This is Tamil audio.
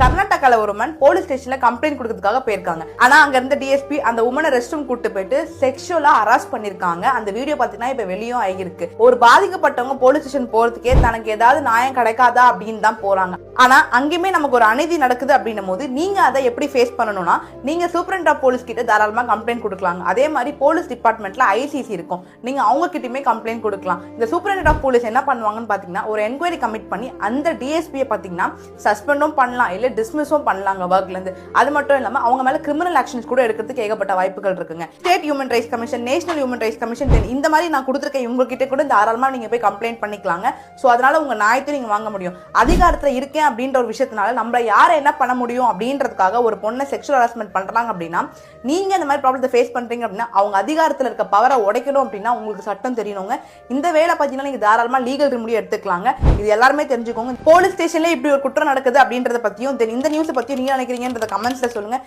கர்நாடகால ஒரு உமன் போலீஸ் ஸ்டேஷன்ல கம்ப்ளைண்ட் கொடுக்கிறதுக்காக போயிருக்காங்க. ஆனா அங்க இருந்த டிஎஸ்பி அந்த உமனை ரெஸ்ட் ரூம் கூட்டு போயிட்டு செக்ஷுவலா ஹராஸ் பண்ணிருக்காங்க. அந்த வீடியோ பாத்தீங்கன்னா இப்ப வெளியும் ஆகிருக்கு. ஒரு பாதிக்கப்பட்டவங்க போலீஸ் ஸ்டேஷன் போறதுக்கே தனக்கு ஏதாவது நியாயம் கிடைக்காதா அப்படின்னு தான் போறாங்க. ஆனா அங்கேயுமே நமக்கு ஒரு அநீதி நடக்குது அப்படின்னும் போது நீங்க அதை எப்படி ஃபேஸ் பண்ணணும்னா நீங்க சூப்பரண்ட் ஆஃப் போலீஸ் கிட்ட தாராளமா கம்ப்ளைண்ட் கொடுக்கலாம். அதே மாதிரி போலீஸ் டிபார்ட்மெண்ட்ல ஐசிசி இருக்கும், நீங்க அவங்க கிட்டயுமே கம்ப்ளைண்ட் கொடுக்கலாம். இந்த சூப்பரண்ட் ஆஃப் போலீஸ் என்ன பண்ணுவாங்கன்னு பாத்தீங்கன்னா ஒரு என்கொயரி கமிட் பண்ணி அந்த டிஎஸ்பியை பாத்தீங்கன்னா சஸ்பெண்டும் பண்ணலாம், இல்ல டிஸ்மிஸும் பண்ணலாங்க ஒர்க்ல இருந்து. அது மட்டும் இல்லாம அவங்க மேல கிரிமினல் ஆக்ஷன்ஸ் கூட எடுக்கிறதுக்கு ஏகப்பட்ட வாய்ப்புகள் இருக்குங்க. State human rights commission, national human rights commission, இந்த மாதிரி நான் கொடுத்துருக்க இவங்க கிட்ட கூட தாராளமா நீங்க போய் கம்ப்ளைண்ட் பண்ணிக்கலாங்க. சோ அதனால உங்க நியாயத்தை நீங்க வாங்க முடியும். அதிகாரத்துல இருக்கேன் அப்படின்ற ஒரு விஷயத்தினால நம்மள யாரை என்ன பண்ண முடியும் அப்படின்றதுக்காக ஒரு பொண்ணை செக்ஷுவல் ஹராஸ்மெண்ட் பண்றாங்க அப்படின்னா நீங்க இந்த மாதிரி ப்ராப்ளத்தை ஃபேஸ் பண்றீங்க அப்படின்னா அவங்க அதிகாரத்துல இருக்க பவரை உடைக்கணும் அப்படின்னா உங்களுக்கு சட்டம் தெரியணுங்க. இந்த வேலை பார்த்தீங்கன்னா நீங்க தாராளமா லீகல் ரெமெடி எடுத்துக்கலாங்க. இது எல்லாருமே தெரிஞ்சுக்கோங்க. போலீஸ் ஸ்டேஷன்ல இப்படி ஒரு குற்றம் நடக்குது அப்படின்றத பத்தியும் இந்த நியூஸ் பத்தியும் நீங்க நினைக்கிறீங்கன்றத கமெண்ட்ஸ்ல சொல்லுங்க.